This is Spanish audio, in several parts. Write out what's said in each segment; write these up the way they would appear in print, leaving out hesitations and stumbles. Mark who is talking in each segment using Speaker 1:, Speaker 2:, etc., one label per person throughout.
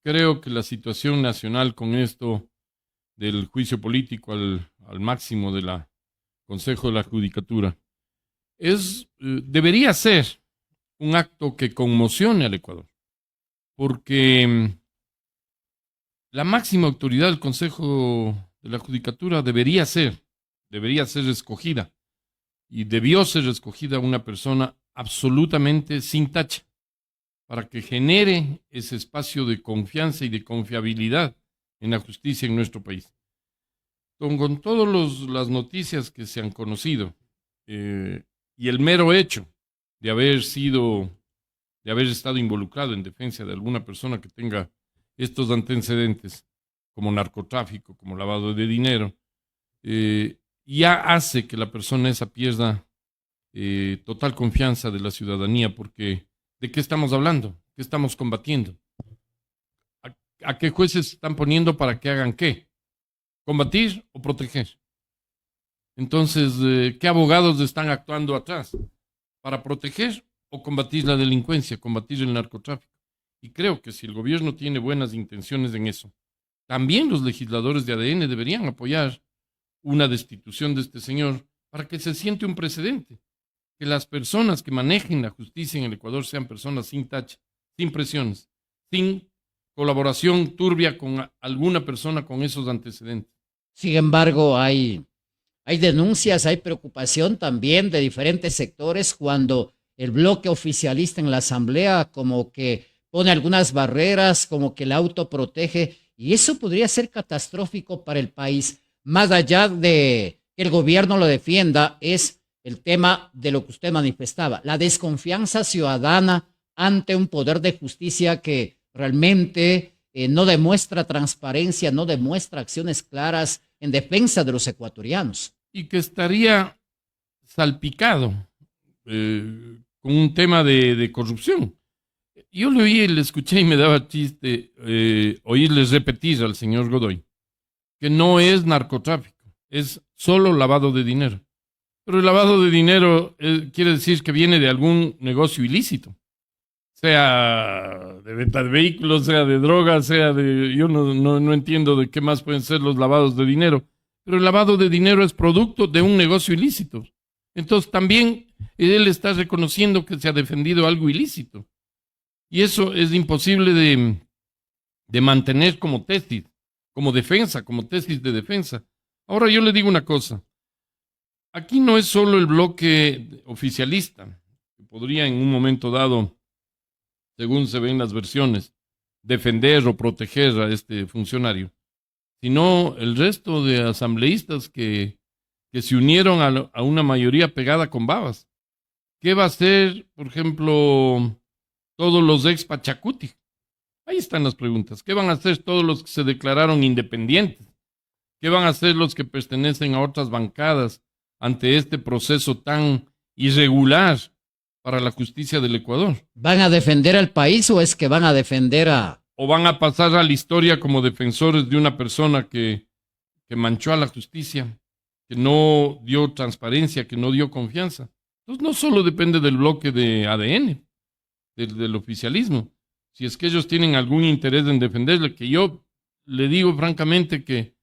Speaker 1: creo que la situación nacional con esto del juicio político al máximo de la Consejo de la Judicatura debería ser un acto que conmocione al Ecuador, porque la máxima autoridad del Consejo de la Judicatura debería ser escogida y debió ser escogida una persona absolutamente sin tacha para que genere ese espacio de confianza y de confiabilidad en la justicia en nuestro país. Con todas las noticias que se han conocido y el mero hecho de de haber estado involucrado en defensa de alguna persona que tenga estos antecedentes, como narcotráfico, como lavado de dinero, ya hace que la persona esa pierda total confianza de la ciudadanía, porque ¿de qué estamos hablando? ¿Qué estamos combatiendo? ¿A qué jueces están poniendo para que hagan qué? ¿Combatir o proteger? Entonces, ¿qué abogados están actuando atrás? ¿Para proteger o combatir la delincuencia, combatir el narcotráfico? Y creo que si el gobierno tiene buenas intenciones en eso, también los legisladores de ADN deberían apoyar una destitución de este señor para que se siente un precedente. Que las personas que manejen la justicia en el Ecuador sean personas sin tacha, sin presiones, sin colaboración turbia con alguna persona con esos antecedentes.
Speaker 2: Sin embargo, hay denuncias, hay preocupación también de diferentes sectores cuando el bloque oficialista en la Asamblea como que pone algunas barreras, como que la autoprotege, y eso podría ser catastrófico para el país. Más allá de que el gobierno lo defienda, es el tema de lo que usted manifestaba, la desconfianza ciudadana ante un poder de justicia que realmente no demuestra transparencia, no demuestra acciones claras en defensa de los ecuatorianos.
Speaker 1: Y que estaría salpicado con un tema de corrupción. Yo le oí, le escuché y me daba chiste oírles repetir al señor Godoy que no es narcotráfico, es solo lavado de dinero. Pero el lavado de dinero quiere decir que viene de algún negocio ilícito, sea de venta de vehículos, sea de drogas, sea de... Yo no entiendo de qué más pueden ser los lavados de dinero, pero el lavado de dinero es producto de un negocio ilícito. Entonces también él está reconociendo que se ha defendido algo ilícito. Y eso es imposible de mantener como tesis, como defensa, como tesis de defensa. Ahora yo le digo una cosa. Aquí no es solo el bloque oficialista, que podría en un momento dado, según se ven las versiones, defender o proteger a este funcionario, sino el resto de asambleístas que se unieron a una mayoría pegada con babas. ¿Qué va a hacer, por ejemplo, todos los ex Pachacuti? Ahí están las preguntas. ¿Qué van a hacer todos los que se declararon independientes? ¿Qué van a hacer los que pertenecen a otras bancadas ante este proceso tan irregular para la justicia del Ecuador?
Speaker 2: ¿Van a defender al país o es que van a defender a...
Speaker 1: ¿O van a pasar a la historia como defensores de una persona que manchó a la justicia, que no dio transparencia, que no dio confianza? Entonces no solo depende del bloque de ADN, del oficialismo. Si es que ellos tienen algún interés en defenderle, que yo le digo francamente que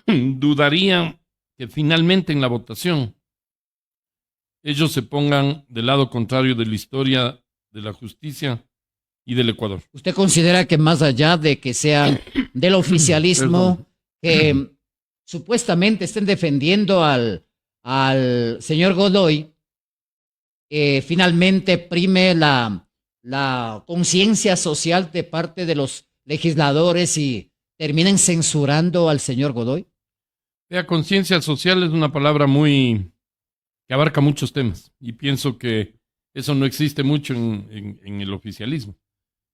Speaker 1: dudaría que finalmente en la votación ellos se pongan del lado contrario de la historia de la justicia y del Ecuador.
Speaker 2: ¿Usted considera que más allá de que sean del oficialismo, que supuestamente estén defendiendo al señor Godoy, finalmente prime la conciencia social de parte de los legisladores y terminen censurando al señor Godoy?
Speaker 1: La conciencia social es una palabra que abarca muchos temas y pienso que eso no existe mucho en el oficialismo,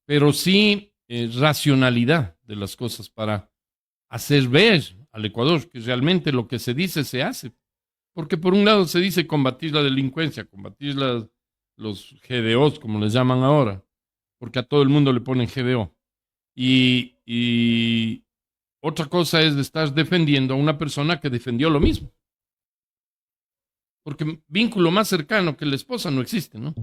Speaker 1: pero sí racionalidad de las cosas para hacer ver al Ecuador que realmente lo que se dice se hace. Porque por un lado se dice combatir la delincuencia, combatir los GDOs, como les llaman ahora, porque a todo el mundo le ponen GDO. Y otra cosa es de estar defendiendo a una persona que defendió lo mismo. Porque vínculo más cercano que la esposa no existe, ¿no?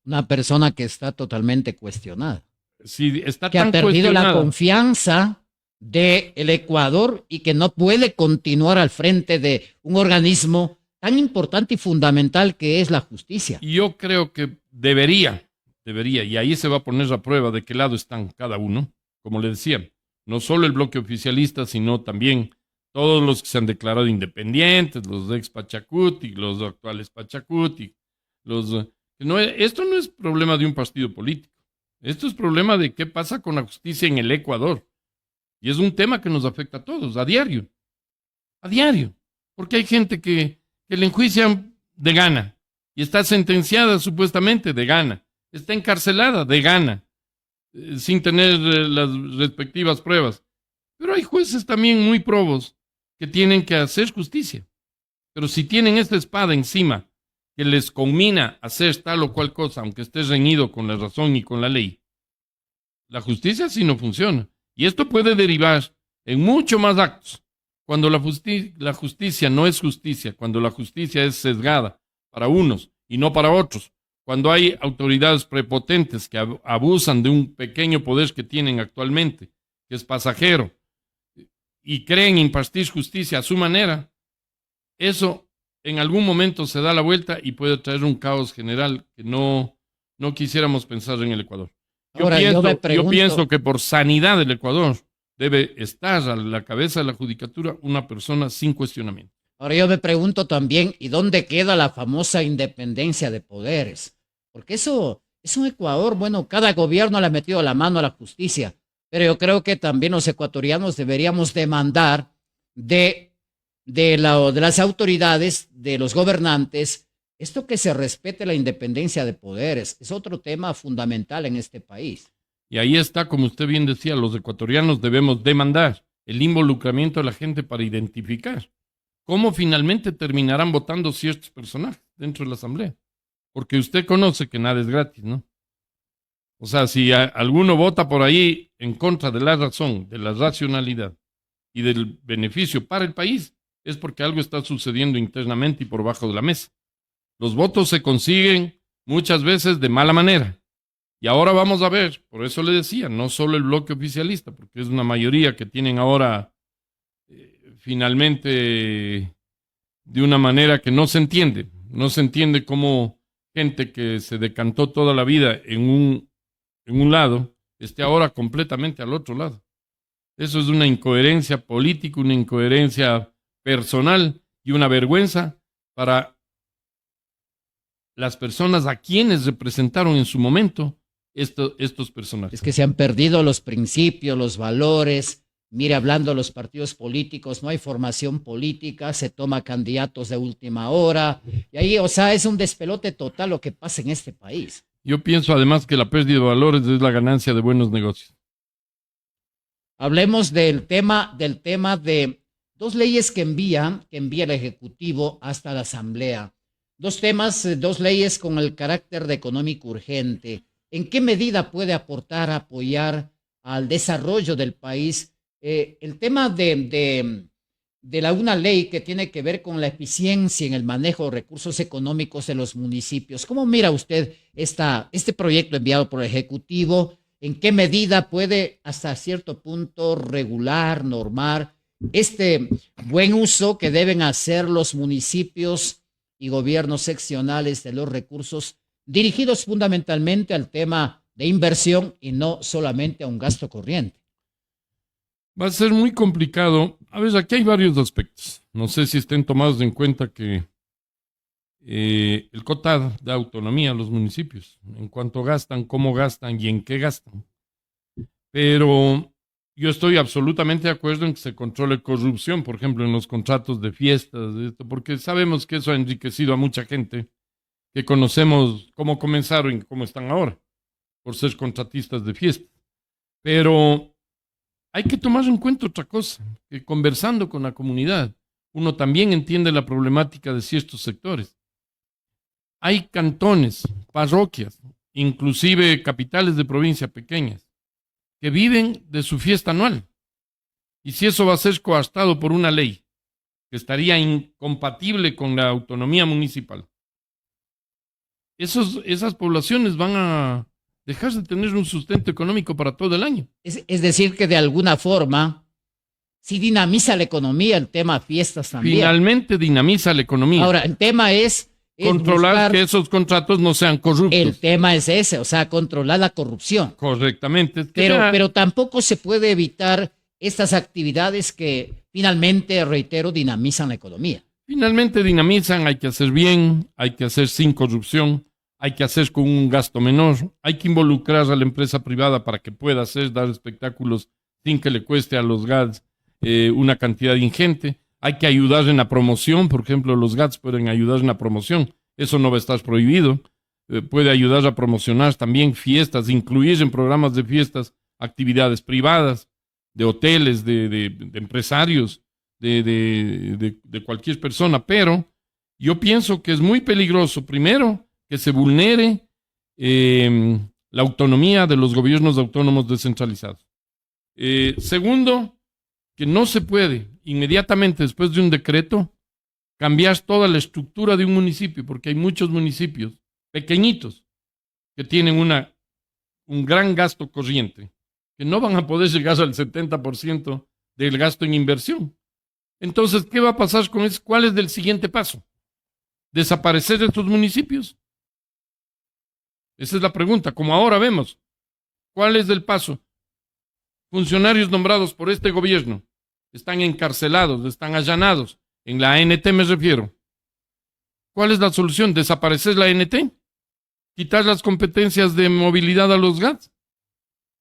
Speaker 2: Una persona que está totalmente cuestionada.
Speaker 1: si está
Speaker 2: que
Speaker 1: tan
Speaker 2: ha perdido la
Speaker 1: cuestionada,
Speaker 2: confianza del Ecuador y que no puede continuar al frente de un organismo tan importante y fundamental que es la justicia.
Speaker 1: yo creo que debería, y ahí se va a poner a prueba de qué lado están cada uno, como le decía, no solo el bloque oficialista, sino también todos los que se han declarado independientes, los ex Pachacuti, los actuales Pachacuti, esto no es problema de un partido político, esto es problema de qué pasa con la justicia en el Ecuador, y es un tema que nos afecta a todos, a diario, porque hay gente que le enjuician de gana, y está sentenciada supuestamente de gana, está encarcelada de gana, sin tener las respectivas pruebas. Pero hay jueces también muy probos que tienen que hacer justicia. Pero si tienen esta espada encima que les conmina hacer tal o cual cosa, aunque esté reñido con la razón y con la ley, la justicia sí no funciona. Y esto puede derivar en mucho más actos. Cuando la justicia no es justicia, cuando la justicia es sesgada para unos y no para otros, cuando hay autoridades prepotentes que abusan de un pequeño poder que tienen actualmente, que es pasajero, y creen impartir justicia a su manera, eso en algún momento se da la vuelta y puede traer un caos general que no quisiéramos pensar en el Ecuador.
Speaker 2: Ahora,
Speaker 1: Yo pienso que por sanidad del Ecuador debe estar a la cabeza de la judicatura una persona sin cuestionamiento.
Speaker 2: Ahora yo me pregunto también, ¿y dónde queda la famosa independencia de poderes? Porque eso es un Ecuador, bueno, cada gobierno le ha metido la mano a la justicia, pero yo creo que también los ecuatorianos deberíamos demandar de las autoridades, de los gobernantes, esto que se respete la independencia de poderes. Es otro tema fundamental en este país.
Speaker 1: Y ahí está, como usted bien decía, los ecuatorianos debemos demandar el involucramiento de la gente para identificar cómo finalmente terminarán votando ciertos personajes dentro de la Asamblea. Porque usted conoce que nada es gratis, ¿no? O sea, si alguno vota por ahí en contra de la razón, de la racionalidad y del beneficio para el país, es porque algo está sucediendo internamente y por bajo de la mesa. Los votos se consiguen muchas veces de mala manera. Y ahora vamos a ver, por eso le decía, no solo el bloque oficialista, porque es una mayoría que tienen ahora finalmente de una manera que no se entiende cómo gente que se decantó toda la vida en un lado esté ahora completamente al otro lado. Eso es una incoherencia política, una incoherencia personal y una vergüenza para las personas a quienes representaron en su momento estos personajes.
Speaker 2: Es que se han perdido los principios, los valores. Mire, hablando de los partidos políticos, no hay formación política, se toma candidatos de última hora. Y ahí, o sea, es un despelote total lo que pasa en este país.
Speaker 1: Yo pienso además que la pérdida de valores es la ganancia de buenos negocios.
Speaker 2: Hablemos del tema de dos leyes que envía el Ejecutivo hasta la Asamblea. Dos temas, dos leyes con el carácter de económico urgente. ¿En qué medida puede apoyar al desarrollo del país? El tema de una ley que tiene que ver con la eficiencia en el manejo de recursos económicos de los municipios. ¿Cómo mira usted este proyecto enviado por el Ejecutivo? ¿En qué medida puede hasta cierto punto regular, normar este buen uso que deben hacer los municipios y gobiernos seccionales de los recursos dirigidos fundamentalmente al tema de inversión y no solamente a un gasto corriente?
Speaker 1: Va a ser muy complicado. A ver, aquí hay varios aspectos. No sé si estén tomados en cuenta que el COTAD da autonomía a los municipios en cuanto gastan, cómo gastan y en qué gastan. Pero yo estoy absolutamente de acuerdo en que se controle corrupción, por ejemplo, en los contratos de fiestas, porque sabemos que eso ha enriquecido a mucha gente que conocemos cómo comenzaron y cómo están ahora, por ser contratistas de fiestas. Pero hay que tomar en cuenta otra cosa, que conversando con la comunidad, uno también entiende la problemática de ciertos sectores. Hay cantones, parroquias, inclusive capitales de provincia pequeñas, que viven de su fiesta anual. Y si eso va a ser coartado por una ley que estaría incompatible con la autonomía municipal, esas poblaciones van dejas de tener un sustento económico para todo el año.
Speaker 2: Es decir, que de alguna forma sí dinamiza la economía el tema fiestas también.
Speaker 1: Finalmente dinamiza la economía.
Speaker 2: Ahora, el tema es
Speaker 1: controlar que esos contratos no sean corruptos.
Speaker 2: El tema es ese, o sea, controlar la corrupción.
Speaker 1: Correctamente.
Speaker 2: Pero tampoco se puede evitar estas actividades que finalmente, reitero, dinamizan la economía.
Speaker 1: Finalmente dinamizan, hay que hacer bien, hay que hacer sin corrupción, hay que hacer con un gasto menor, hay que involucrar a la empresa privada para que pueda dar espectáculos sin que le cueste a los GATS una cantidad ingente. Hay que ayudar en la promoción, por ejemplo, los GATS pueden ayudar en la promoción, eso no va a estar prohibido. Puede ayudar a promocionar también fiestas, incluir en programas de fiestas actividades privadas, de hoteles, de empresarios, de cualquier persona, pero yo pienso que es muy peligroso, primero, que se vulnere la autonomía de los gobiernos autónomos descentralizados. Segundo, que no se puede inmediatamente después de un decreto cambiar toda la estructura de un municipio, porque hay muchos municipios pequeñitos que tienen un gran gasto corriente, que no van a poder llegar al 70% del gasto en inversión. Entonces, ¿qué va a pasar con eso? ¿Cuál es el siguiente paso? ¿Desaparecer estos municipios? Esa es la pregunta. Como ahora vemos, ¿cuál es el paso? Funcionarios nombrados por este gobierno están encarcelados, están allanados. En la ANT me refiero. ¿Cuál es la solución? ¿Desaparecer la ANT? ¿Quitar las competencias de movilidad a los GATS?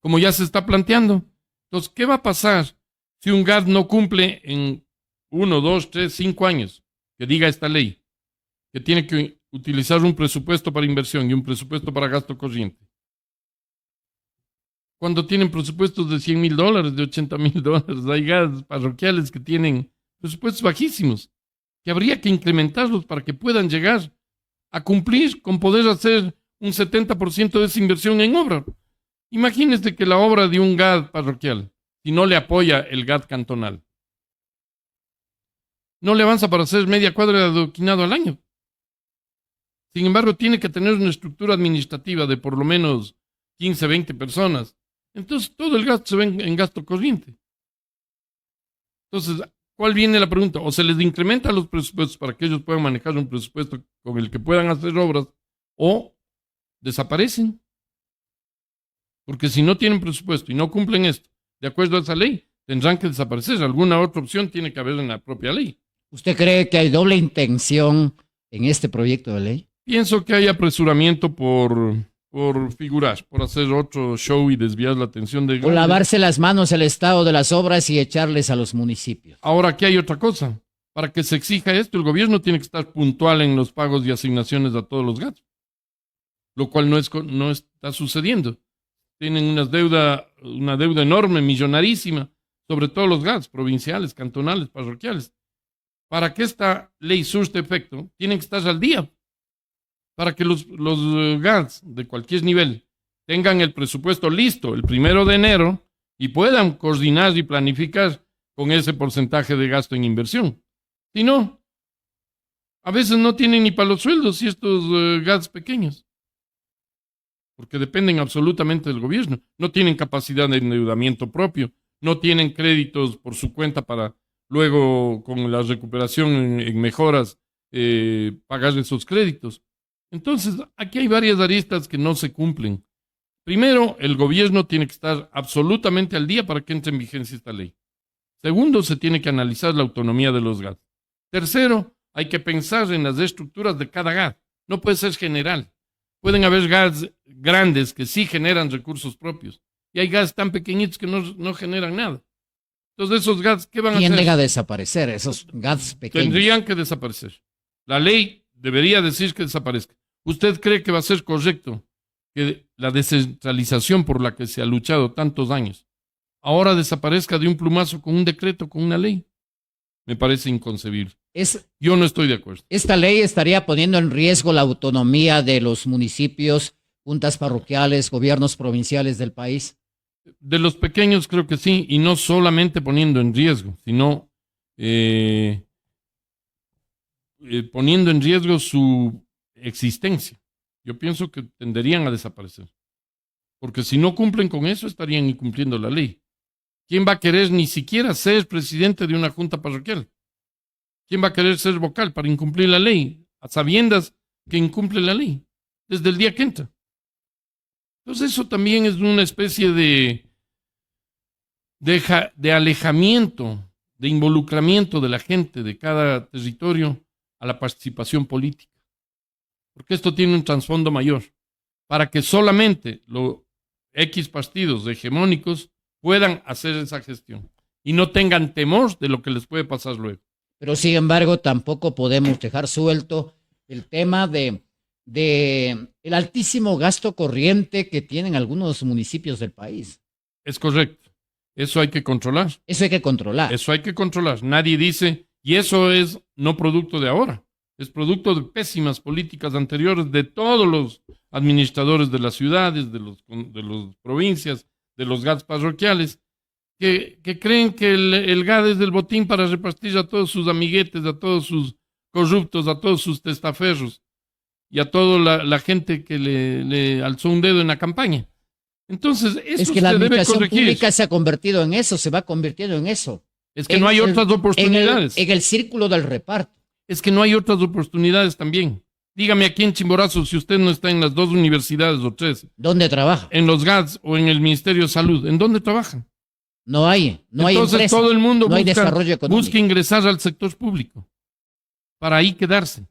Speaker 1: Como ya se está planteando. Entonces, ¿qué va a pasar si un GAT no cumple en 1, 2, 3, 5 años que diga esta ley? Que tiene que utilizar un presupuesto para inversión y un presupuesto para gasto corriente. Cuando tienen presupuestos de $100,000, de $80,000, hay GATs parroquiales que tienen presupuestos bajísimos, que habría que incrementarlos para que puedan llegar a cumplir con poder hacer un 70% de esa inversión en obra. Imagínese que la obra de un GAT parroquial, si no le apoya el GAT cantonal, no le avanza para hacer media cuadra de adoquinado al año. Sin embargo, tiene que tener una estructura administrativa de por lo menos 15, 20 personas. Entonces, todo el gasto se ve en gasto corriente. Entonces, ¿cuál viene la pregunta? O se les incrementa los presupuestos para que ellos puedan manejar un presupuesto con el que puedan hacer obras, o desaparecen. Porque si no tienen presupuesto y no cumplen esto, de acuerdo a esa ley, tendrán que desaparecer. Alguna otra opción tiene que haber en la propia ley.
Speaker 2: ¿Usted cree que hay doble intención en este proyecto de ley?
Speaker 1: Pienso que hay apresuramiento por figurar, por hacer otro show y desviar la atención de...
Speaker 2: O lavarse las manos el estado de las obras y echarles a los municipios.
Speaker 1: Ahora, aquí hay otra cosa. Para que se exija esto, el gobierno tiene que estar puntual en los pagos y asignaciones a todos los GATS, lo cual no está sucediendo. Tienen una deuda enorme, millonarísima, sobre todos los GATS, provinciales, cantonales, parroquiales. Para que esta ley surte efecto, tienen que estar al día. Para que los GATS de cualquier nivel tengan el presupuesto listo el 1 de enero y puedan coordinar y planificar con ese porcentaje de gasto en inversión. Si no, a veces no tienen ni para los sueldos y estos GATS pequeños, porque dependen absolutamente del gobierno. No tienen capacidad de endeudamiento propio, no tienen créditos por su cuenta para luego, con la recuperación en mejoras, pagar esos créditos. Entonces, aquí hay varias aristas que no se cumplen. Primero, el gobierno tiene que estar absolutamente al día para que entre en vigencia esta ley. Segundo, se tiene que analizar la autonomía de los GATS. Tercero, hay que pensar en las estructuras de cada GAT. No puede ser general. Pueden haber GATs grandes que sí generan recursos propios. Y hay GATs tan pequeñitos que no generan nada. Entonces, esos GATs, ¿qué van a hacer?
Speaker 2: Tienden a desaparecer, esos GATs pequeños.
Speaker 1: Tendrían que desaparecer. La ley debería decir que desaparezca. ¿Usted cree que va a ser correcto que la descentralización por la que se ha luchado tantos años ahora desaparezca de un plumazo con un decreto, con una ley? Me parece inconcebible. Yo no estoy de acuerdo.
Speaker 2: Esta ley estaría poniendo en riesgo la autonomía de los municipios, juntas parroquiales, gobiernos provinciales del país.
Speaker 1: De los pequeños creo que sí, y no solamente poniendo en riesgo, sino poniendo en riesgo su existencia. Yo pienso que tenderían a desaparecer. porque si no cumplen con eso estarían incumpliendo la ley. ¿Quién va a querer ni siquiera ser presidente de una junta parroquial? ¿Quién va a querer ser vocal para incumplir la ley, a sabiendas que incumple la ley, desde el día que entra? Entonces eso también es una especie de alejamiento, de involucramiento de la gente de cada territorio a la participación política. Porque esto tiene un trasfondo mayor, para que solamente los X partidos hegemónicos puedan hacer esa gestión y no tengan temor de lo que les puede pasar luego.
Speaker 2: Pero sin embargo, tampoco podemos dejar suelto el tema de el altísimo gasto corriente que tienen algunos municipios del país.
Speaker 1: Es correcto. Eso hay que controlar.
Speaker 2: Eso hay que controlar.
Speaker 1: Eso hay que controlar. Nadie dice, y eso es no producto de ahora, es producto de pésimas políticas anteriores de todos los administradores de las ciudades, de las provincias, de los GADs parroquiales, que creen que el GAD es del botín para repartir a todos sus amiguetes, a todos sus corruptos, a todos sus testaferros y a toda la gente que le alzó un dedo en la campaña. Entonces, eso
Speaker 2: es que la administración
Speaker 1: debe corregir.
Speaker 2: Pública se ha convertido en eso, se va convirtiendo en eso.
Speaker 1: Es que no hay otras oportunidades.
Speaker 2: En el círculo del reparto.
Speaker 1: Es que no hay otras oportunidades también. Dígame aquí en Chimborazo si usted no está en las 2 universidades o 3.
Speaker 2: ¿Dónde trabaja?
Speaker 1: En los GADs o en el Ministerio de Salud. ¿En dónde trabajan?
Speaker 2: No hay
Speaker 1: Entonces
Speaker 2: empresa,
Speaker 1: todo el mundo
Speaker 2: no hay desarrollo económico.
Speaker 1: busca ingresar al sector público para ahí quedarse.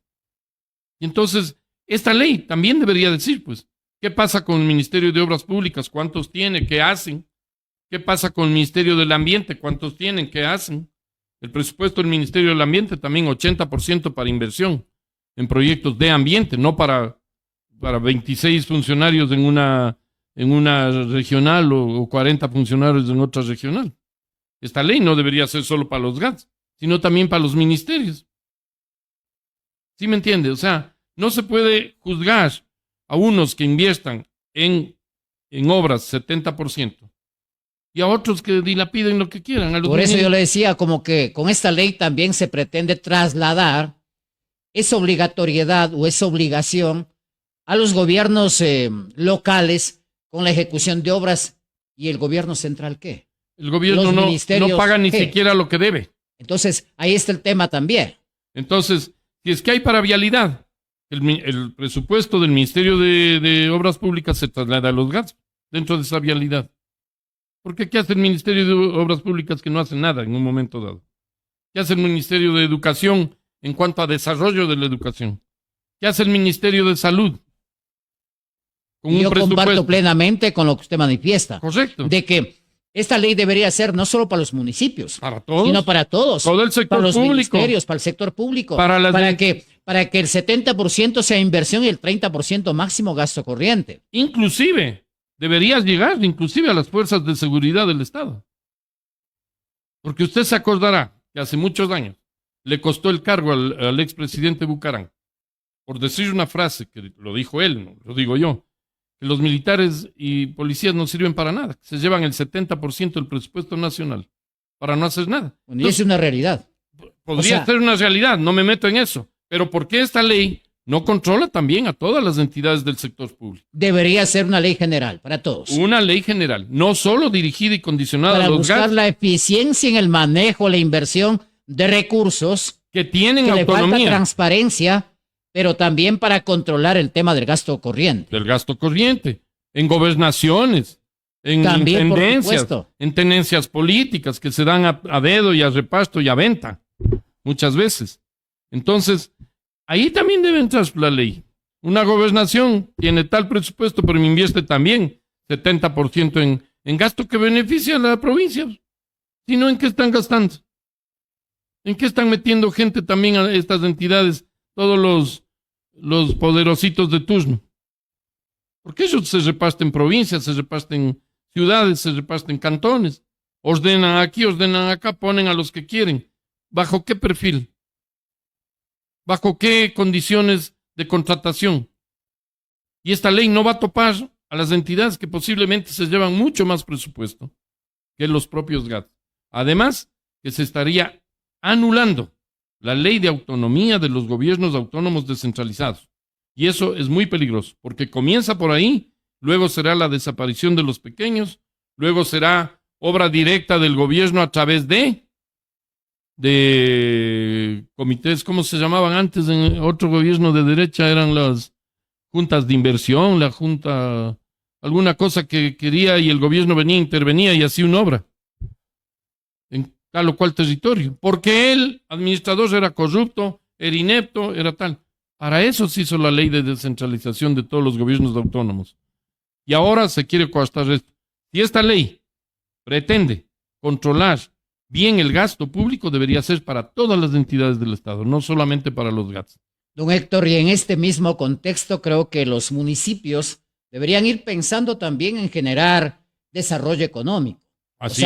Speaker 1: Y entonces, esta ley también debería decir, pues, ¿qué pasa con el Ministerio de Obras Públicas? ¿Cuántos tiene? ¿Qué hacen? ¿Qué pasa con el Ministerio del Ambiente? ¿Cuántos tienen? ¿Qué hacen? El presupuesto del Ministerio del Ambiente también 80% para inversión en proyectos de ambiente, no para 26 funcionarios en una regional o 40 funcionarios en otra regional. Esta ley no debería ser solo para los GADs, sino también para los ministerios. ¿Sí me entiende? O sea, no se puede juzgar a unos que inviertan en obras 70% y a otros que dilapiden lo que quieran.
Speaker 2: Por eso yo le decía, como que con esta ley también se pretende trasladar esa obligatoriedad o esa obligación a los gobiernos locales con la ejecución de obras. ¿Y el gobierno central qué?
Speaker 1: El gobierno no paga ni siquiera lo que debe.
Speaker 2: Entonces, ahí está el tema también.
Speaker 1: Entonces, si es que hay para vialidad, el presupuesto del Ministerio de Obras Públicas se traslada a los GADs dentro de esa vialidad. Porque ¿qué hace el Ministerio de Obras Públicas que no hace nada en un momento dado? ¿Qué hace el Ministerio de Educación en cuanto a desarrollo de la educación? ¿Qué hace el Ministerio de Salud?
Speaker 2: Y yo comparto plenamente con lo que usted manifiesta.
Speaker 1: Correcto.
Speaker 2: De que esta ley debería ser no solo para los municipios,
Speaker 1: para todos,
Speaker 2: sino para todos.
Speaker 1: Todo el sector
Speaker 2: para los
Speaker 1: público.
Speaker 2: Ministerios, para el sector público. Para que el 70% sea inversión y el 30% máximo gasto corriente.
Speaker 1: Inclusive, deberías llegar inclusive a las fuerzas de seguridad del Estado. Porque usted se acordará que hace muchos años le costó el cargo al expresidente Bucarán, por decir una frase que lo dijo él, no lo digo yo, que los militares y policías no sirven para nada, que se llevan el 70% del presupuesto nacional para no hacer nada.
Speaker 2: Bueno, y es una realidad.
Speaker 1: Podría ser una realidad, no me meto en eso, pero ¿por qué esta ley no controla también a todas las entidades del sector público?
Speaker 2: Debería ser una ley general para todos.
Speaker 1: Una ley general, no solo dirigida y condicionada a los
Speaker 2: GADs. Para buscar la eficiencia en el manejo, la inversión de recursos
Speaker 1: que tienen
Speaker 2: que
Speaker 1: autonomía.
Speaker 2: Le falta transparencia, pero también para controlar el tema del gasto corriente.
Speaker 1: Del gasto corriente, en gobernaciones, en
Speaker 2: también,
Speaker 1: en tenencias políticas que se dan a dedo y a reparto y a venta, muchas veces. Entonces, ahí también debe entrar la ley. Una gobernación tiene tal presupuesto, pero me invierte también 70% en gasto que beneficia a la provincia. Si no, ¿en qué están gastando? ¿En qué están metiendo gente también a estas entidades, todos los poderositos de turno? Porque ellos se reparten provincias, se reparten ciudades, se reparten cantones, ordenan aquí, ordenan acá, ponen a los que quieren. ¿Bajo qué perfil? ¿Bajo qué condiciones de contratación? Y esta ley no va a topar a las entidades que posiblemente se llevan mucho más presupuesto que los propios GADs. Además, que se estaría anulando la ley de autonomía de los gobiernos autónomos descentralizados. Y eso es muy peligroso, porque comienza por ahí, luego será la desaparición de los pequeños, luego será obra directa del gobierno a través de comités, ¿cómo se llamaban antes en otro gobierno de derecha? Eran las juntas de inversión, la junta, alguna cosa que quería y el gobierno venía, intervenía y hacía una obra en tal o cual territorio, porque el administrador era corrupto, era inepto, era tal. Para eso se hizo la ley de descentralización de todos los gobiernos autónomos. Y ahora se quiere coartar esto. Si esta ley pretende controlar bien el gasto público, debería ser para todas las entidades del Estado, no solamente para los GATS.
Speaker 2: Don Héctor, y en este mismo contexto creo que los municipios deberían ir pensando también en generar desarrollo económico.
Speaker 1: Así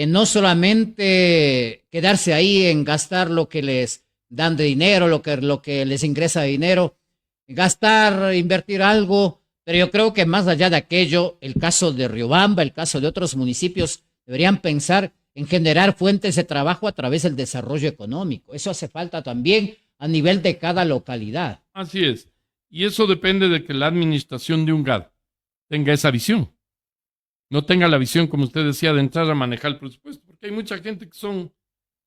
Speaker 2: no solamente quedarse ahí en gastar lo que les dan de dinero, lo que les ingresa de dinero, gastar, invertir algo, pero yo creo que más allá de aquello, el caso de Riobamba, el caso de otros municipios, deberían pensar en generar fuentes de trabajo a través del desarrollo económico. Eso hace falta también a nivel de cada localidad.
Speaker 1: Así es. Y eso depende de que la administración de un GAD tenga esa visión. No tenga la visión, como usted decía, de entrar a manejar el presupuesto, porque hay mucha gente que son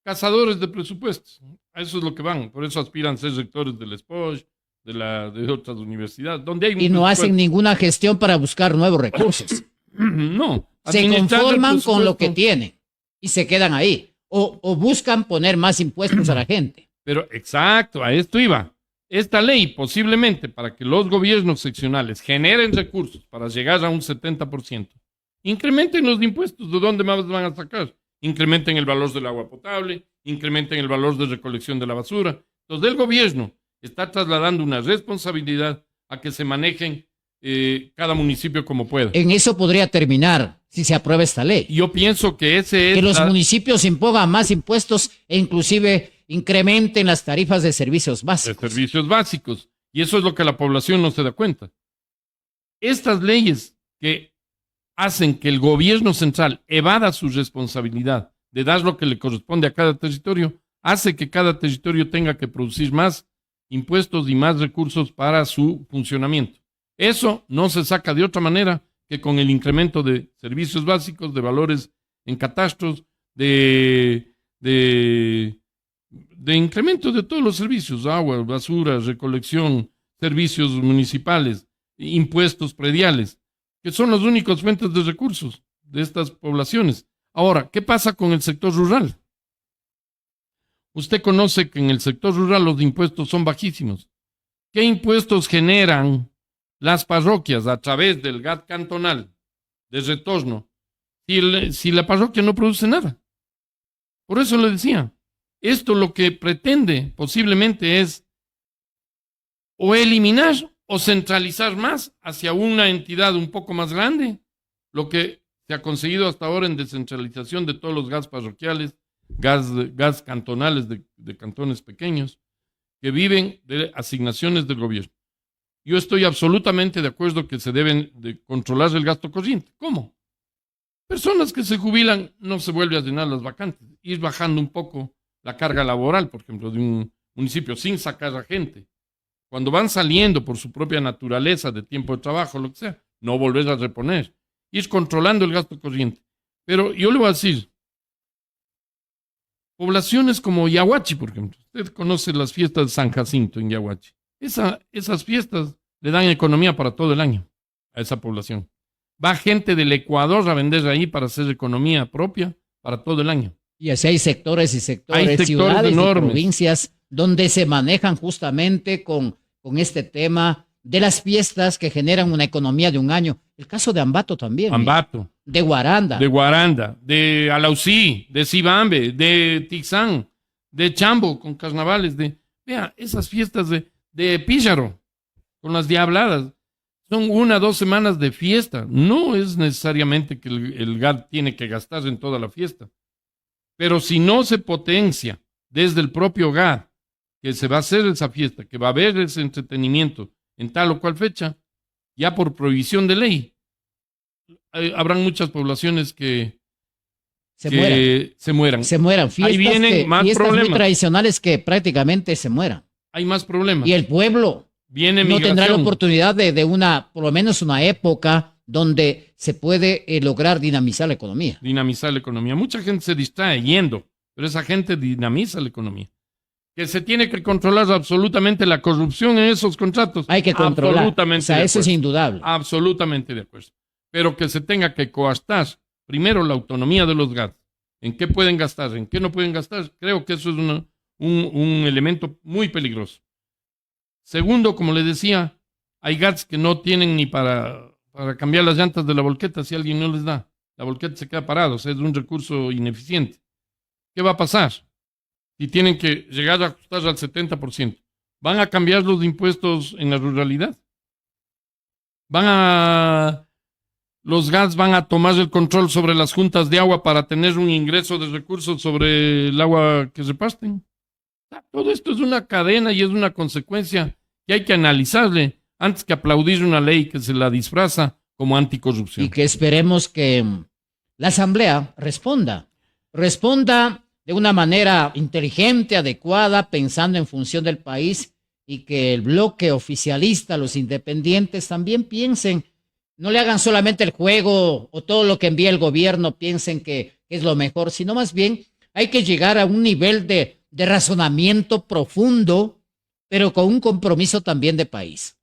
Speaker 1: cazadores de presupuestos. A eso es lo que van. Por eso aspiran a ser rectores del SPOJ, de otras universidades, donde hay
Speaker 2: y no hacen ninguna gestión para buscar nuevos recursos.
Speaker 1: No.
Speaker 2: Se conforman con lo que tienen y se quedan ahí. O buscan poner más impuestos a la gente.
Speaker 1: Pero exacto, a esto iba. Esta ley posiblemente para que los gobiernos seccionales generen recursos para llegar a un 70%, incrementen los impuestos. ¿De dónde más van a sacar? Incrementen el valor del agua potable, incrementen el valor de recolección de la basura. Entonces el gobierno está trasladando una responsabilidad a que se manejen cada municipio como pueda.
Speaker 2: En eso podría terminar si se aprueba esta ley.
Speaker 1: Yo pienso que ese es...
Speaker 2: Que los municipios impongan más impuestos e inclusive incrementen las tarifas de servicios básicos.
Speaker 1: De servicios básicos. Y eso es lo que la población no se da cuenta. Estas leyes que hacen que el gobierno central evada su responsabilidad de dar lo que le corresponde a cada territorio, hace que cada territorio tenga que producir más impuestos y más recursos para su funcionamiento. Eso no se saca de otra manera que con el incremento de servicios básicos, de valores en catastros, de incremento de todos los servicios, agua, basura, recolección, servicios municipales, impuestos prediales, que son las únicas fuentes de recursos de estas poblaciones. Ahora, ¿qué pasa con el sector rural? Usted conoce que en el sector rural los impuestos son bajísimos. ¿Qué impuestos generan las parroquias a través del GAD cantonal de retorno si la parroquia no produce nada? Por eso le decía, esto lo que pretende posiblemente es o eliminar o centralizar más hacia una entidad un poco más grande, lo que se ha conseguido hasta ahora en descentralización de todos los GADs parroquiales, GADs cantonales de cantones pequeños, que viven de asignaciones del gobierno. Yo estoy absolutamente de acuerdo que se deben de controlar el gasto corriente. ¿Cómo? Personas que se jubilan no se vuelve a llenar las vacantes, ir bajando un poco la carga laboral, por ejemplo, de un municipio sin sacar a gente. Cuando van saliendo por su propia naturaleza de tiempo de trabajo, lo que sea, no volver a reponer. Ir controlando el gasto corriente. Pero yo le voy a decir, poblaciones como Yaguachi, por ejemplo. Usted conoce las fiestas de San Jacinto en Yaguachi. Esas fiestas le dan economía para todo el año a esa población. Va gente del Ecuador a vender ahí para hacer economía propia para todo el año.
Speaker 2: Y así hay sectores y sectores, ciudades enormes, y provincias donde se manejan justamente con este tema de las fiestas que generan una economía de un año. El caso de Ambato también.
Speaker 1: Ambato.
Speaker 2: De Guaranda.
Speaker 1: De Guaranda, de Alausí, de Sibambe, de Tixán, de Chambo con carnavales. Vea, esas fiestas de Píllaro con las diabladas. Son 1 o 2 semanas de fiesta. No es necesariamente que el GAD tiene que gastar en toda la fiesta. Pero si no se potencia desde el propio GAD que se va a hacer esa fiesta, que va a haber ese entretenimiento en tal o cual fecha, ya por prohibición de ley, habrán muchas poblaciones que se mueran.
Speaker 2: Se mueran.
Speaker 1: Ahí vienen más
Speaker 2: fiestas
Speaker 1: problemas.
Speaker 2: Muy tradicionales que prácticamente se mueran.
Speaker 1: Hay más problemas.
Speaker 2: Y el pueblo
Speaker 1: Viene
Speaker 2: no tendrá la
Speaker 1: migración.
Speaker 2: oportunidad de una, por lo menos una época donde se puede lograr dinamizar la economía.
Speaker 1: Dinamizar la economía. Mucha gente se distrae yendo, pero esa gente dinamiza la economía. Que se tiene que controlar absolutamente la corrupción en esos contratos.
Speaker 2: Hay que controlar.
Speaker 1: Absolutamente
Speaker 2: O sea,
Speaker 1: de
Speaker 2: eso es
Speaker 1: acuerdo.
Speaker 2: indudable.
Speaker 1: Absolutamente de acuerdo. Pero que se tenga que coartar primero la autonomía de los GATS. ¿En qué pueden gastar? ¿En qué no pueden gastar? Creo que eso es un elemento muy peligroso. Segundo, como le decía, hay GATS que no tienen ni para cambiar las llantas de la volqueta si alguien no les da. La volqueta se queda parada, o sea, es un recurso ineficiente. ¿Qué va a pasar? Si tienen que llegar a ajustar al 70%. ¿Van a cambiar los impuestos en la ruralidad? Los GATS van a tomar el control sobre las juntas de agua para tener un ingreso de recursos sobre el agua que reparten. Todo esto es una cadena y es una consecuencia que hay que analizarle antes que aplaudir una ley que se la disfraza como anticorrupción.
Speaker 2: Y que esperemos que la Asamblea responda de una manera inteligente, adecuada, pensando en función del país, y que el bloque oficialista, los independientes, también piensen, no le hagan solamente el juego o todo lo que envía el gobierno, piensen que es lo mejor, sino más bien hay que llegar a un nivel de razonamiento profundo, pero con un compromiso también de país.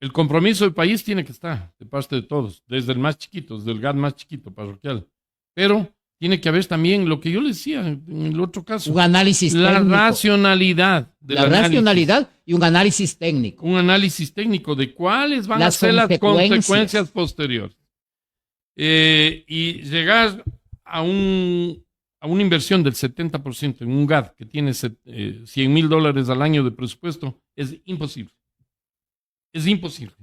Speaker 1: El compromiso del país tiene que estar de parte de todos, desde el más chiquito, desde el GAT más chiquito, parroquial. Pero tiene que haber también lo que yo le decía en el otro caso.
Speaker 2: Un análisis
Speaker 1: la
Speaker 2: técnico.
Speaker 1: Racionalidad.
Speaker 2: La racionalidad y un análisis técnico.
Speaker 1: Un análisis técnico de cuáles van a ser las consecuencias posteriores. Y llegar a una inversión del 70% en un GAD que tiene $100,000 al año de presupuesto es imposible. Es imposible.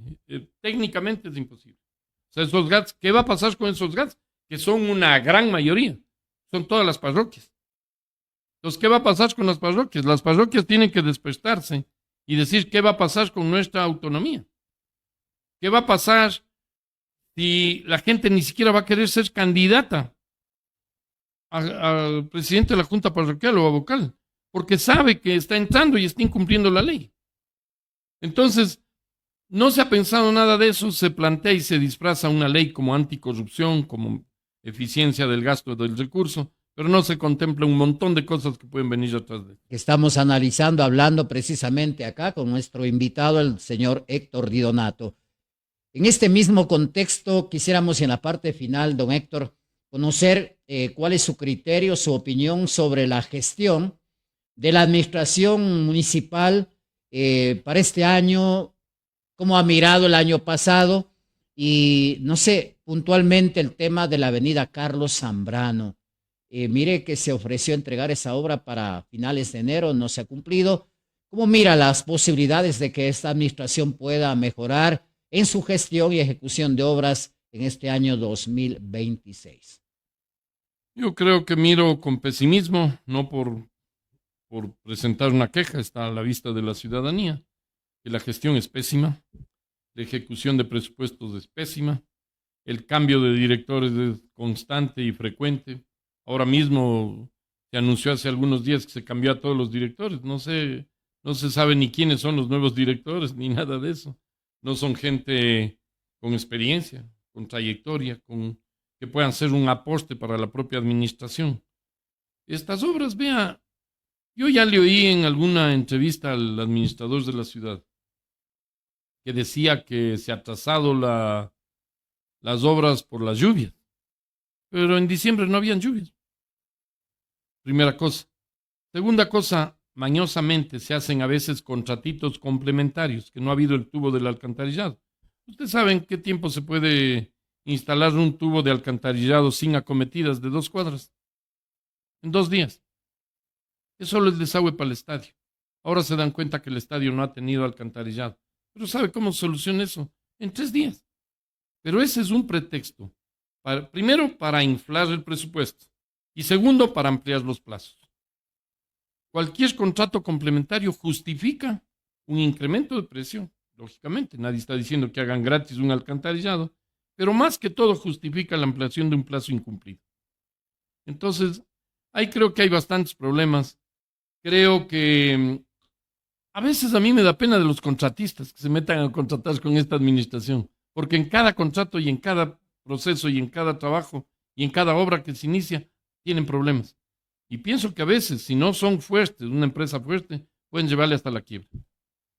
Speaker 1: Técnicamente es imposible. O sea, esos GADs, ¿qué va a pasar con esos GADs? Que son una gran mayoría. Son todas las parroquias. Entonces, ¿qué va a pasar con las parroquias? Las parroquias tienen que despertarse y decir qué va a pasar con nuestra autonomía. ¿Qué va a pasar si la gente ni siquiera va a querer ser candidata al presidente de la Junta Parroquial o a vocal? Porque sabe que está entrando y está incumpliendo la ley. Entonces, no se ha pensado nada de eso, se plantea y se disfraza una ley como anticorrupción, como eficiencia del gasto del recurso, pero no se contempla un montón de cosas que pueden venir atrás de eso.
Speaker 2: Estamos analizando, hablando precisamente acá con nuestro invitado, el señor Héctor Di Donato. En este mismo contexto, quisiéramos en la parte final, don Héctor, conocer cuál es su criterio, su opinión sobre la gestión de la administración municipal para este año, cómo ha mirado el año pasado y, no sé, puntualmente el tema de la avenida Carlos Zambrano. Mire que se ofreció entregar esa obra para finales de enero, no se ha cumplido. ¿Cómo mira las posibilidades de que esta administración pueda mejorar en su gestión y ejecución de obras en este año 2026?
Speaker 1: Yo creo que miro con pesimismo, no por presentar una queja, está a la vista de la ciudadanía, que la gestión es pésima, la ejecución de presupuestos es pésima, el cambio de directores es constante y frecuente. Ahora mismo se anunció hace algunos días que se cambió a todos los directores. No se sabe ni quiénes son los nuevos directores, ni nada de eso. No son gente con experiencia, con trayectoria, que puedan ser un aporte para la propia administración. Estas obras, vea, yo ya le oí en alguna entrevista al administrador de la ciudad que decía que se ha atrasado las obras por las lluvias, pero en diciembre no habían lluvias. Primera cosa. Segunda cosa, mañosamente se hacen a veces contratitos complementarios, que no ha habido el tubo del alcantarillado. ¿Ustedes saben qué tiempo se puede instalar un tubo de alcantarillado sin acometidas de 2 cuadras? En 2 días. Es solo el desagüe para el estadio. Ahora se dan cuenta que el estadio no ha tenido alcantarillado. Pero ¿sabe cómo soluciona eso? En 3 días. Pero ese es un pretexto. Primero, para inflar el presupuesto. Y segundo, para ampliar los plazos. Cualquier contrato complementario justifica un incremento de precio. Lógicamente, nadie está diciendo que hagan gratis un alcantarillado, pero más que todo justifica la ampliación de un plazo incumplido. Entonces, ahí creo que hay bastantes problemas. Creo que A veces a mí me da pena de los contratistas que se metan a contratar con esta administración, porque en cada contrato y en cada proceso y en cada trabajo y en cada obra que se inicia tienen problemas. Y pienso que a veces, si no son fuertes, una empresa fuerte, pueden llevarle hasta la quiebra.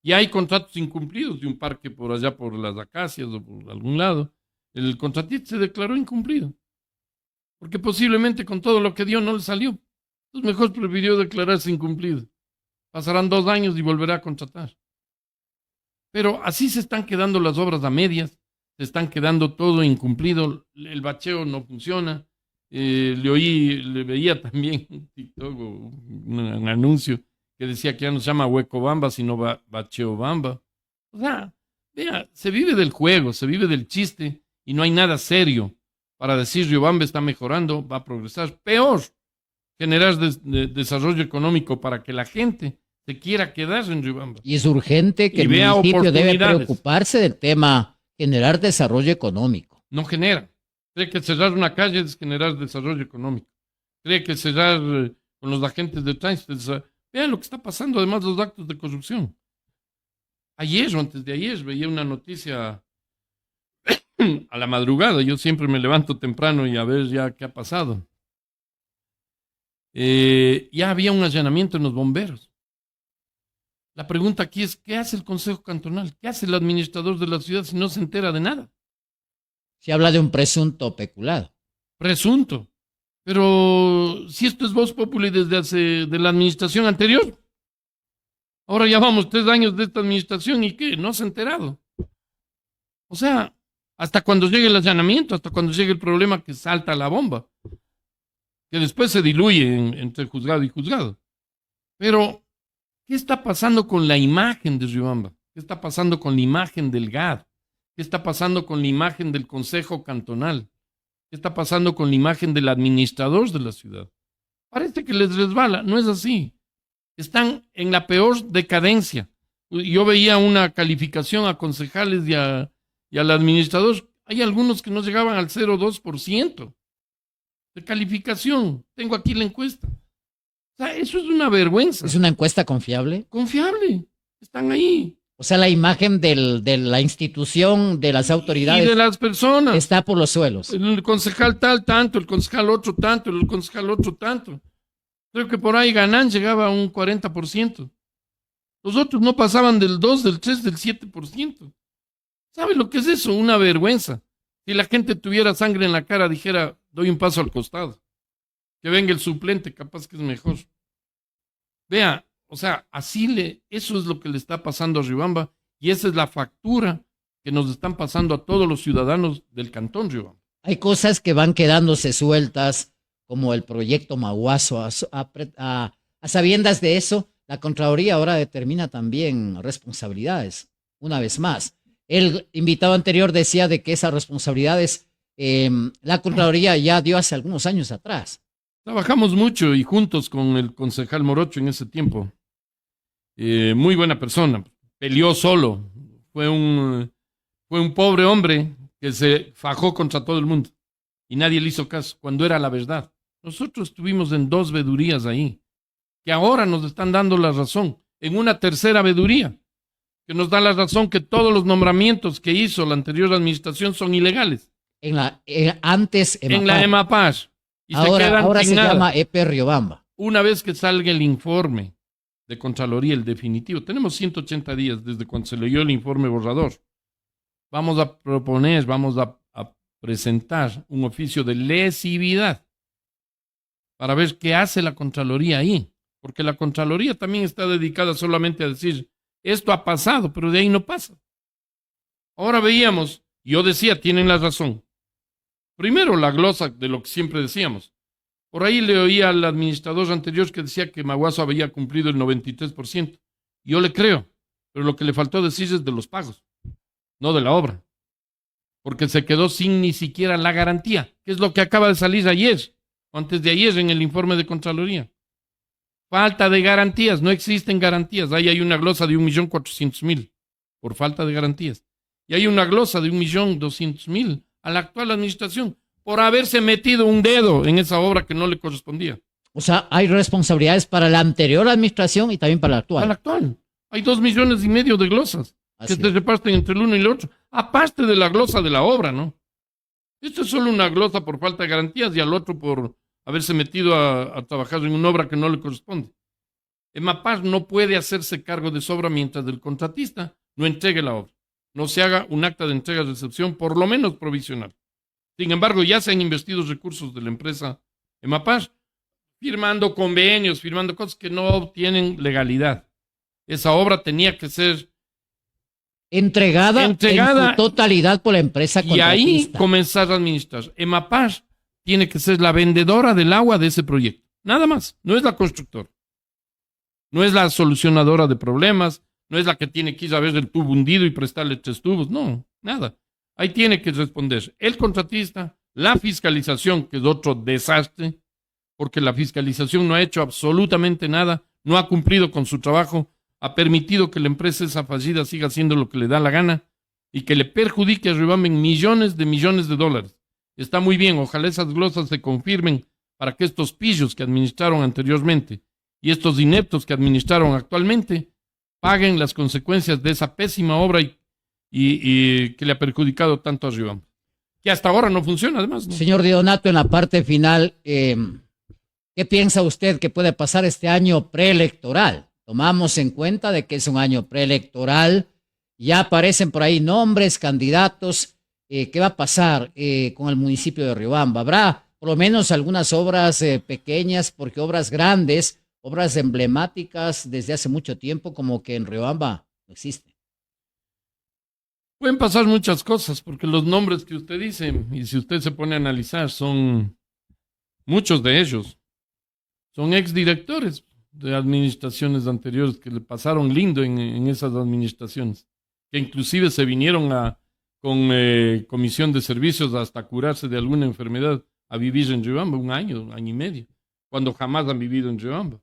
Speaker 1: Y hay contratos incumplidos de un parque por allá por las Acacias o por algún lado. El contratista se declaró incumplido, porque posiblemente con todo lo que dio no le salió. Entonces mejor prefirió declararse incumplido. Pasarán 2 años y volverá a contratar. Pero así se están quedando las obras a medias, se están quedando todo incumplido, el bacheo no funciona. Le veía también un TikTok o un anuncio que decía que ya no se llama Huecobamba, sino Bacheobamba. O sea, vea, se vive del juego, se vive del chiste y no hay nada serio para decir Riobamba está mejorando, va a progresar. Peor, generar desarrollo económico para que la gente se quiera quedar en Riobamba.
Speaker 2: Y es urgente que el municipio debe preocuparse del tema, generar desarrollo económico.
Speaker 1: No genera. Cree que cerrar una calle es generar desarrollo económico. Cree que cerrar con los agentes de tránsito. Vean lo que está pasando, además los actos de corrupción. Ayer o antes de ayer veía una noticia a la madrugada. Yo siempre me levanto temprano y a ver ya qué ha pasado. Ya había un allanamiento en los bomberos. La pregunta aquí es, ¿qué hace el Consejo Cantonal? ¿Qué hace el administrador de la ciudad si no se entera de nada?
Speaker 2: Se habla de un presunto peculado.
Speaker 1: Presunto. Pero si esto es Vox Populi de la administración anterior. Ahora ya vamos 3 años de esta administración y ¿qué? No se ha enterado. O sea, hasta cuando llegue el allanamiento, hasta cuando llegue el problema que salta la bomba, que después se diluye entre juzgado y juzgado. Pero, ¿qué está pasando con la imagen de Riobamba? ¿Qué está pasando con la imagen del GAD? ¿Qué está pasando con la imagen del Consejo Cantonal? ¿Qué está pasando con la imagen del administrador de la ciudad? Parece que les resbala, no es así. Están en la peor decadencia. Yo veía una calificación a concejales y al administrador. Hay algunos que no llegaban al 0,2% de calificación. Tengo aquí la encuesta. O sea, eso es una vergüenza.
Speaker 2: ¿Es una encuesta confiable?
Speaker 1: Confiable. Están ahí.
Speaker 2: O sea, la imagen de la institución, de las autoridades.
Speaker 1: Y de las personas.
Speaker 2: Está por los suelos.
Speaker 1: El concejal tal tanto, el concejal otro tanto, el concejal otro tanto. Creo que por ahí Ganán llegaba a un 40%. Los otros no pasaban del 2, del 3, del 7%. ¿Sabe lo que es eso? Una vergüenza. Si la gente tuviera sangre en la cara, dijera, doy un paso al costado. Que venga el suplente, capaz que es mejor. Vea, o sea, eso es lo que le está pasando a Riobamba y esa es la factura que nos están pasando a todos los ciudadanos del Cantón Riobamba.
Speaker 2: Hay cosas que van quedándose sueltas, como el proyecto Maguazo. A sabiendas de eso, la Contraloría ahora determina también responsabilidades, una vez más. El invitado anterior decía de que esas responsabilidades la Contraloría ya dio hace algunos años atrás.
Speaker 1: Trabajamos mucho y juntos con el concejal Morocho en ese tiempo. Muy buena persona, peleó solo, fue un pobre hombre que se fajó contra todo el mundo y nadie le hizo caso cuando era la verdad. Nosotros estuvimos en 2 vedurías ahí, que ahora nos están dando la razón, en una tercera veduría, que nos da la razón que todos los nombramientos que hizo la anterior administración son ilegales.
Speaker 2: Antes
Speaker 1: en la EMAPAS. Y
Speaker 2: ahora se llama EP Riobamba.
Speaker 1: Una vez que salga el informe de Contraloría, el definitivo, tenemos 180 días desde cuando se leyó el informe borrador. Vamos a proponer, vamos a presentar un oficio de lesividad para ver qué hace la Contraloría ahí. Porque la Contraloría también está dedicada solamente a decir, esto ha pasado, pero de ahí no pasa. Ahora veíamos, yo decía, tienen la razón. Primero, la glosa de lo que siempre decíamos. Por ahí le oía al administrador anterior que decía que Maguazo había cumplido el 93%. Yo le creo, pero lo que le faltó decir es de los pagos, no de la obra. Porque se quedó sin ni siquiera la garantía, que es lo que acaba de salir ayer, o antes de ayer en el informe de Contraloría. Falta de garantías, no existen garantías. Ahí hay una glosa de 1.400.000 por falta de garantías. Y hay una glosa de 1.200.000 a la actual administración por haberse metido un dedo en esa obra que no le correspondía.
Speaker 2: O sea, hay responsabilidades para la anterior administración y también para la actual.
Speaker 1: Para la actual. Hay 2,5 millones de glosas que se reparten entre el uno y el otro, aparte de la glosa de la obra, ¿no? Esto es solo una glosa por falta de garantías y al otro por haberse metido a trabajar en una obra que no le corresponde. EMAPAS no puede hacerse cargo de esa obra mientras el contratista no entregue la obra. No se haga un acta de entrega-recepción, por lo menos provisional. Sin embargo, ya se han investido recursos de la empresa EMAPAS, firmando convenios, firmando cosas que no tienen legalidad. Esa obra tenía que ser
Speaker 2: entregada en su totalidad por la empresa contratista.
Speaker 1: Y ahí comenzar a administrar. EMAPAS tiene que ser la vendedora del agua de ese proyecto. Nada más. No es la constructora. No es la solucionadora de problemas. No es la que tiene que ir a ver el tubo hundido y prestarle 3 tubos. No, nada. Ahí tiene que responder el contratista, la fiscalización, que es otro desastre, porque la fiscalización no ha hecho absolutamente nada, no ha cumplido con su trabajo, ha permitido que la empresa esa fallida siga haciendo lo que le da la gana y que le perjudique a Riobamba en millones de dólares. Está muy bien, ojalá esas glosas se confirmen para que estos pillos que administraron anteriormente y estos ineptos que administraron actualmente paguen las consecuencias de esa pésima obra y que le ha perjudicado tanto a Riobamba. Que hasta ahora no funciona, además, ¿no?
Speaker 2: Señor Di Donato, en la parte final, ¿qué piensa usted que puede pasar este año preelectoral? Tomamos en cuenta de que es un año preelectoral, ya aparecen por ahí nombres, candidatos. ¿Qué va a pasar con el municipio de Riobamba? ¿Habrá por lo menos algunas obras pequeñas? Porque obras grandes, obras emblemáticas desde hace mucho tiempo, como que en Riobamba no existen.
Speaker 1: Pueden pasar muchas cosas, porque los nombres que usted dice, y si usted se pone a analizar, son muchos de ellos, son exdirectores de administraciones anteriores que le pasaron lindo en esas administraciones, que inclusive se vinieron con comisión de servicios hasta curarse de alguna enfermedad a vivir en Riobamba, un año y medio, cuando jamás han vivido en Riobamba.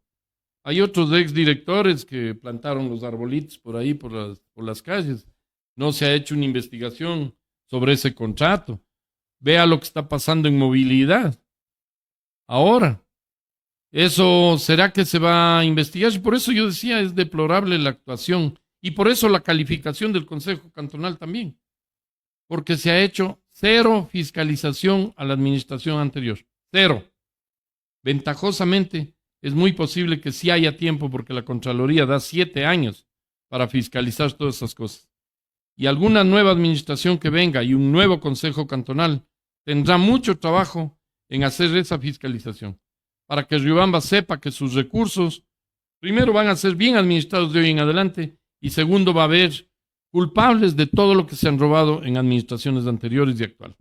Speaker 1: Hay otros exdirectores que plantaron los arbolitos por ahí, por las calles. No se ha hecho una investigación sobre ese contrato. Vea lo que está pasando en movilidad. Ahora, ¿eso será que se va a investigar? Y por eso yo decía, es deplorable la actuación. Y por eso la calificación del Consejo Cantonal también. Porque se ha hecho 0 fiscalización a la administración anterior. 0. Ventajosamente, es muy posible que sí haya tiempo porque la Contraloría da 7 años para fiscalizar todas esas cosas. Y alguna nueva administración que venga y un nuevo Consejo Cantonal tendrá mucho trabajo en hacer esa fiscalización para que Riobamba sepa que sus recursos, primero, van a ser bien administrados de hoy en adelante y segundo, va a haber culpables de todo lo que se han robado en administraciones anteriores y actuales.